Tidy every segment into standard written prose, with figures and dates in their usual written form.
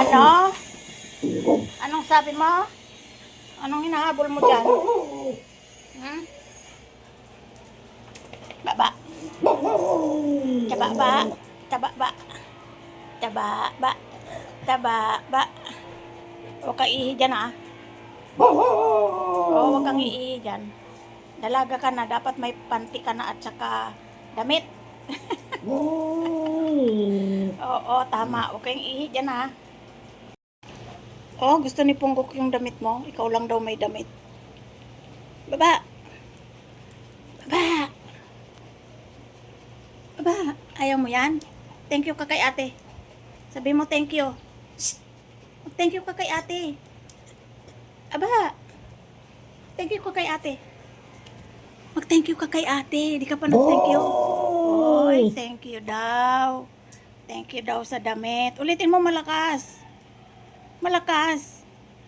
Ano? Anong sabi mo? Anong hinahabol mo dyan? Hmm? Baba. Taba ba? Taba ba? Taba ba? Taba ba? Huwag kang ihi dyan ah. Oo, huwag kang ihi dyan. Dalaga ka na, dapat may panty ka na at saka damit. Oo, tama. Huwag kang ihi dyan ah. Oh, gusto ni Punggok yung damit mo. Ikaw lang daw may damit. Baba! Baba! Baba! Ayaw mo yan? Thank you ka kay ate. Sabi mo thank you. Shh! Thank you ka kay ate. Aba! Thank you ka kay ate. Mag-thank you ka kay ate. Di ka pa nag-thank you. Oy, thank you daw. Thank you daw sa damit. Ulitin mo malakas. Malakas.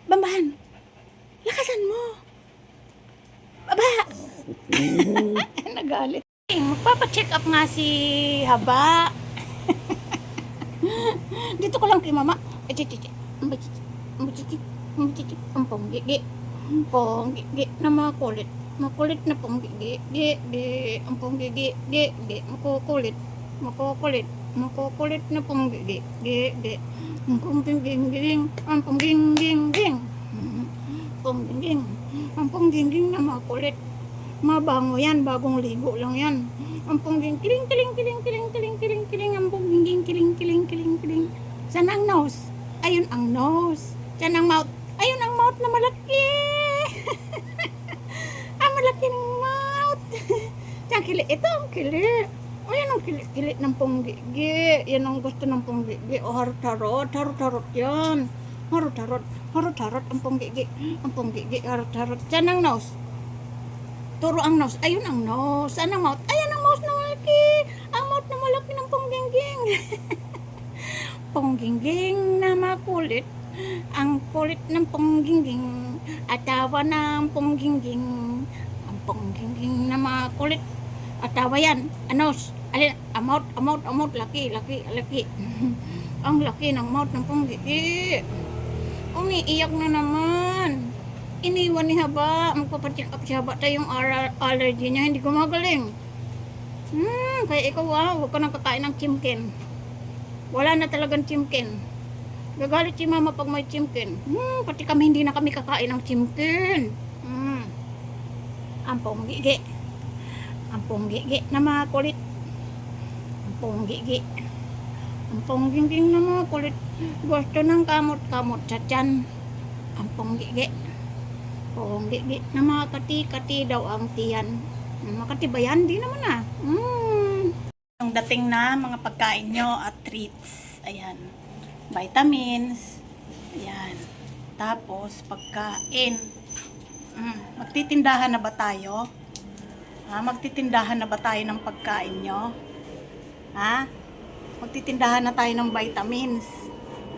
Bamban! Lakasan mo. Baba! Nagalit. Magpapacheck up nga si Haba. Dito ko lang kay mama. Ang ponggigi. Ponggigi na makulit. Makulit na ponggigi. Ang ponggigi. Makukulit. Makukulit. Makukulit na ponggigi. Ang ponggiging. Ang ponggiging. Ponggiging. Ang ponggiging na makulit. Mabango yan, bagong ligo lang yan. Ang pongging kiling kiling kiling kiling kiling kiling kiling, ang pongging kiling kiling kiling kiling. Saan ang nose? Ayun ang nose. Saan ang mouth? Ayun ang mouth na malaki. Ang malaki ng mouth. Saan kili? Ito ang kili. O yan ang kili ng ponggigi. Yan ang gusto ng ponggigi. O harot-harot, harot-harot yan. Harot-harot, harot-harot ang ponggigi. Ang ponggigi, harot-harot. Saan ang nose? Turo ang nose. Ayun ang nose. Saan ang mouth? Ayun ang mouth na malaki. Ang mouth na malaki ng ponggingging. Ponggingging na makulit. Ang kulit ng ponggingging. Atawa ng ponggingging. Ang ponggingging na makulit. Atawa yan. Ang nose. Alin? Ang mouth. Ang mouth. Ang mouth. Laki. Laki. Laki. Ang laki ng mouth ng ponggingging. Umiiyak na naman. Iniwan ni Haba. Magpapacheck up si Haba tayo yung allergy niya. Hindi gumagaling. Kaya ikaw huwag ka nang kakain ng chimken. Wala na talagang chimken. Gagalit si mama pag may chimken. Pati kami hindi na kami kakain ng chimken. Ang ponggigi. Ang ponggigi na makulit. Ang ponggigi. Ang ponggigi na makulit. Gusto ng kamot-kamot sa tiyan. Ang ponggigi. Ponggigi na makati-kati daw ang tiyan. Makati ba yan? Di naman ah. Yung dating na mga pagkain nyo at treats. Ayan. Vitamins. Ayan. Tapos pagkain. Magtitindahan na ba tayo? Magtitindahan na ba tayo ng pagkain nyo? Magtitindahan na tayo ng vitamins.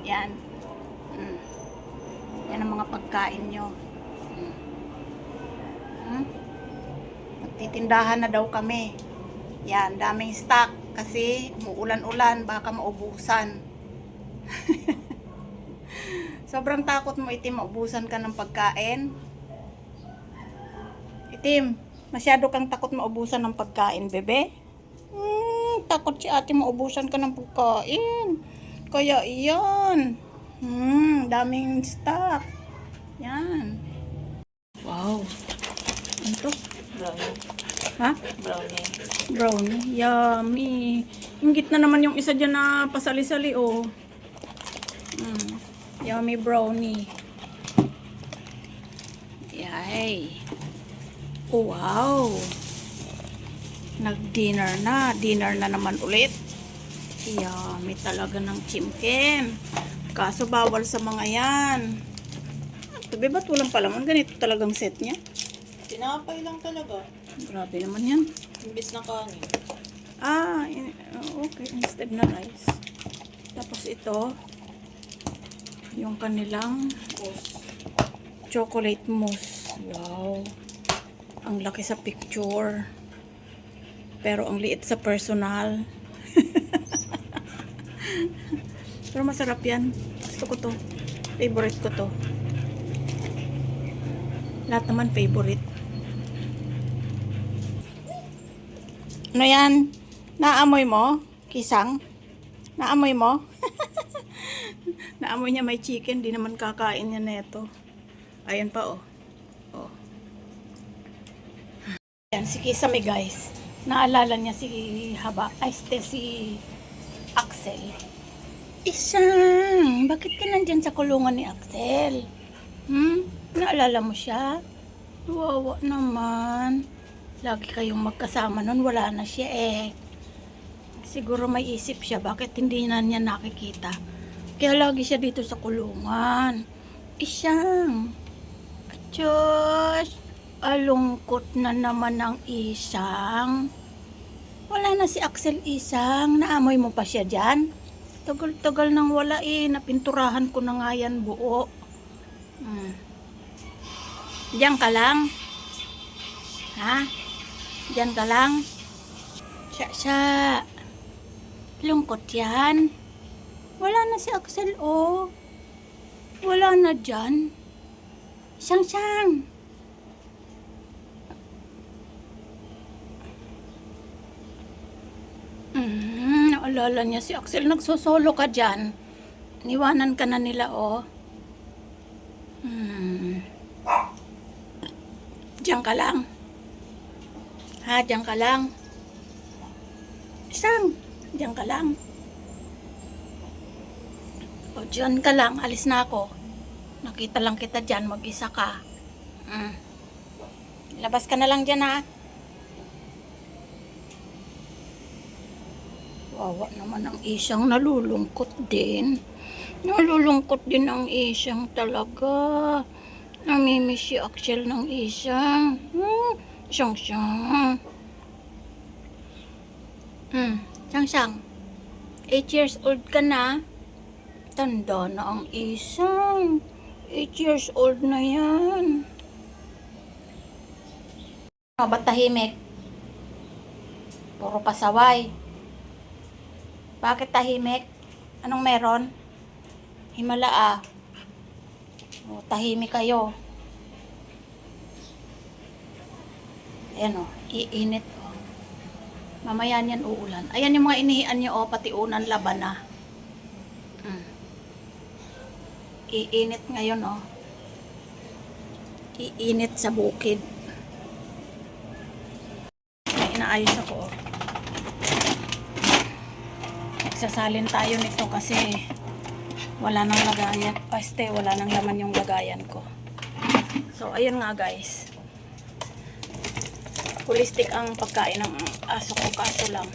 Ayan. Yan ang mga pagkain nyo. Magtitindahan na daw kami. Yan, daming stock kasi muulan-ulan, baka maubusan. Sobrang takot mo, Itim, maubusan ka ng pagkain. Itim, masyado kang takot maubusan ng pagkain, bebe. Takot si ate maubusan ka ng pagkain. Kaya iyan. Daming stock. Yan. Wow. Ano to? Brownie. Ha? Brownie. Brownie. Yummy. Ingit na naman yung isa dyan na pasali-sali, oh. Yummy brownie. Yay. Oh, wow. Nag-dinner na. Dinner na naman ulit. Yummy talaga ng chimken. Kaso bawal sa mga yan. Ito, ba't walang palaman? Ganito talagang set niya. Tinapay lang talaga. Grabe naman yan. Imbis na kanin. Okay. Instead na rice. Tapos ito, yung kanilang chocolate mousse. Wow. Ang laki sa picture. Pero ang liit sa personal. Pero masarap yan. Gusto ko to. Favorite ko to. Lahat naman favorite. Ano yan? Naamoy mo? Kisang? Naamoy mo? Naamoy niya may chicken. Di naman kakain niya neto. Ayan pa oh. Oh. Ayan, si Kisame guys. Naalala niya si Haba. Ay, si Axel. Isang, bakit ka nandyan sa kulungan ni Axel? Naalala mo siya? Wawa naman. Lagi kayong magkasama nun, wala na siya eh. Siguro may isip siya, bakit hindi na niya nakikita? Kaya lagi siya dito sa kulungan. Isang. Diyos, alungkot na naman ang Isang. Wala na si Axel Isang. Naamoy mo pa siya dyan? Tagal-tagal nang wala eh. Napinturahan ko na nga yan buo. Diyan ka lang? Ha? Diyan ka lang? Siya. Lungkot yan. Wala na si Axel oh. Wala na dyan. Siyang. Naalala niya si Axel. Nagsosolo ka dyan. Niwanan ka na nila oh. Diyan ka lang. Ha, diyan ka lang. Isang, diyan ka lang. O, diyan ka lang. Alis na ako. Nakita lang kita dyan. Mag-isa ka. Labas ka na lang dyan ha. Wawa naman ang Isang. Nalulungkot din. Nalulungkot din ang Isang talaga. Namimiss si Axel ng Isang. Siyang. Siyang. 8 years old ka na. Tanda na ang Isang. 8 years old na yan. O, ba't tahimik? Puro pasaway. Bakit tahimik? Anong meron? Himala ah. O, tahimik kayo. Ayan o, iinit o. Mamaya niyan uulan. Ayan yung mga inihian niyo o, pati unan laban na. Iinit ngayon o. Iinit sa bukid. Ay, inaayos ako o. Nagsasalin tayo nito kasi wala nang lagayan. Wala nang laman yung lagayan ko. So, ayun nga guys. Holistic ang pagkain ng aso ko, kaso lang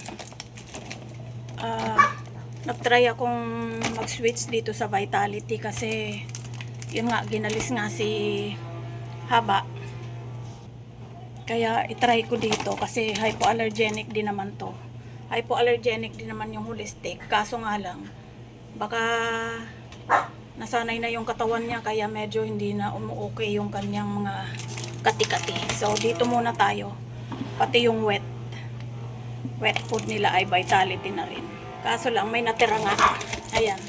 nagtry akong mag-switch dito sa Vitality kasi yun nga, ginalis nga si Haba, kaya itry ko dito kasi hypoallergenic din naman to. Hypoallergenic din naman yung holistic, kaso nga lang baka nasanay na yung katawan niya kaya medyo hindi na umuokay yung kanyang mga kati-kati. So dito muna tayo. Pati yung wet food nila ay Vitality na rin. Kaso lang may natira nga. Ayan.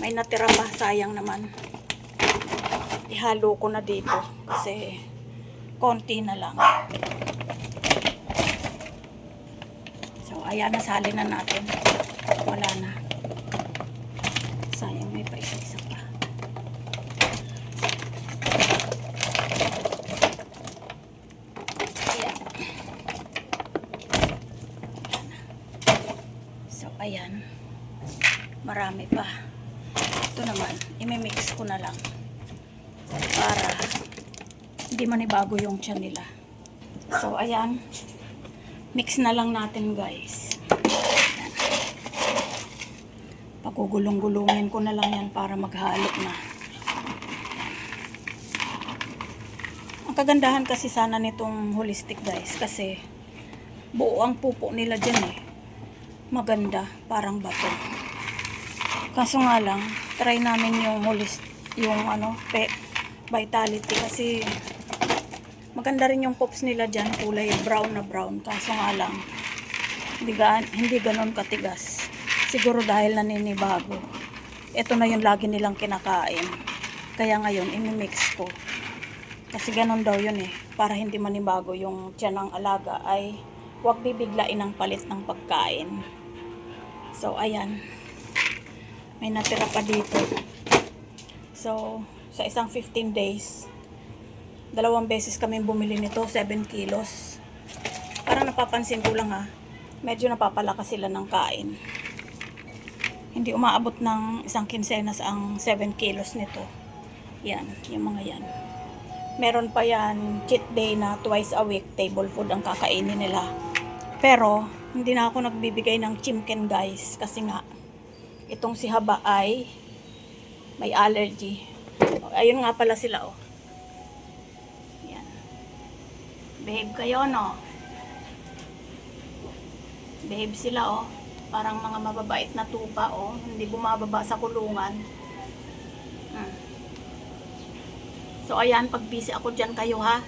May natira pa. Sayang naman. Ihalo ko na dito. Kasi konti na lang. So ayan, nasali na natin. Wala na. Sayang, may pa isa-isa pa. Ayan, marami pa. Ito naman, imimix ko na lang para hindi manibago yung tiyan nila. So ayan, mix na lang natin guys. Pagugulong-gulungin ko na lang yan para maghalo na. Ang kagandahan kasi sana nitong holistic guys, kasi buo ang pupo nila dyan eh. Maganda, parang bato. Kaso nga lang, try namin yung Vitality kasi maganda rin yung pops nila dyan, kulay brown na brown. Kaso nga lang, hindi ganon katigas. Siguro dahil naninibago. ito na yung lagi nilang kinakain. Kaya ngayon, imimix ko. Kasi ganun daw yun eh. Para hindi manibago yung tiyan ng alaga ay huwag bibiglain ang palit ng pagkain. So, ayan. May natira pa dito. So, sa isang 15 days, 2 beses kami bumili nito, 7 kilos. Parang napapansin ko lang ha, medyo napapalakas sila ng kain. Hindi umaabot ng isang kinsenas ang 7 kilos nito. Yan, yung mga yan. Meron pa yan, cheat day na twice a week, table food ang kakainin nila. Pero, hindi na ako nagbibigay ng chimken guys, kasi nga, itong si Haba ay may allergy. Ayun nga pala sila oh. Yan. Behave kayo no? Behave sila oh. Parang mga mababait na tupa oh. Hindi bumababa sa kulungan. So ayan, pag busy ako dyan kayo ha.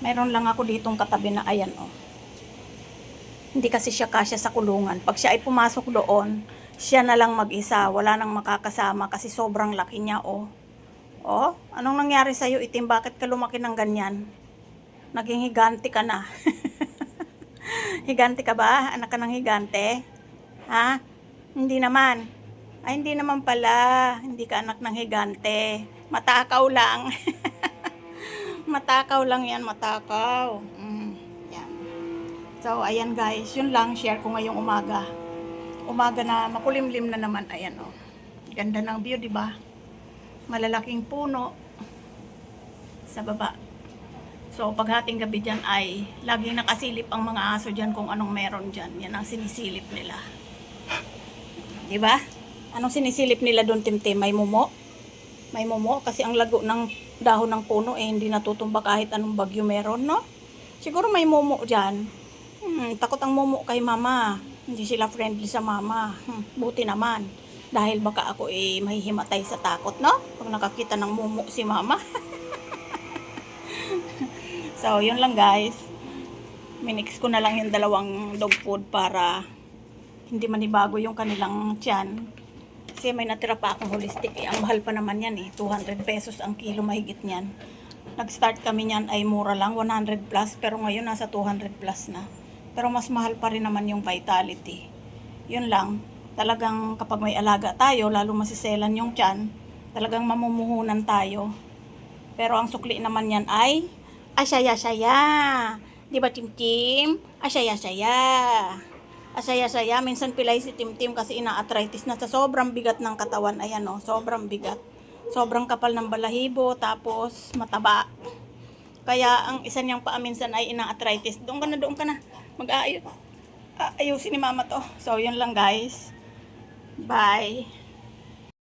Meron lang ako ditong katabi na ayan oh. Hindi kasi siya kasya sa kulungan. Pag siya ay pumasok doon, siya na lang mag-isa. Wala nang makakasama kasi sobrang laki niya oh. Oh, anong nangyari sa'yo itim? Bakit ka lumaki ng ganyan? Naging higante ka na. Higante ka ba? Anak ka ng higante? Ha? Hindi naman. Ay, hindi naman pala. Hindi ka anak ng higante. Matakaw lang. Matakaw lang yan, matakaw. Yan. So, ayan guys. Yun lang, share ko ngayong umaga. Umaga na makulimlim na naman. Ayan oh. Ganda ng view, di ba? Malalaking puno sa baba. So, paghating gabi dyan ay laging nakasilip ang mga aso dyan kung anong meron dyan. Yan ang sinisilip nila. Diba? Anong sinisilip nila doon, Timtim? May mumo? May mumo? Kasi ang lago ng dahon ng puno eh, hindi natutumba kahit anong bagyo meron, no? Siguro may mumo dyan. Takot ang mumo kay mama. Hindi sila friendly sa mama. Buti naman. Dahil baka ako eh mahihimatay sa takot, no? Pag nakakita ng mumo si mama. So, yun lang guys. Minix ko na lang yung 2 dog food para hindi manibago yung kanilang tiyan. Kasi may natira pa akong holistic. Eh, ang mahal pa naman yan eh. 200 pesos ang kilo mahigit niyan. Nag-start kami niyan ay mura lang, 100 plus. Pero ngayon nasa 200 plus na. Pero mas mahal pa rin naman yung Vitality. Yun lang. Talagang kapag may alaga tayo, lalo masiselan yung tiyan, talagang mamumuhunan tayo. Pero ang sukli naman yan ay asaya-saya. Di ba, Timtim? Asaya-saya. Asaya-saya. Minsan pilay si Timtim kasi ina-arthritis na sa sobrang bigat ng katawan. Ayan o, sobrang bigat. Sobrang kapal ng balahibo, tapos mataba. Kaya ang isa niyang paa minsan ay ina-arthritis. Doon ka na. Mag-aayusin ni mama to. So, yun lang guys. Bye.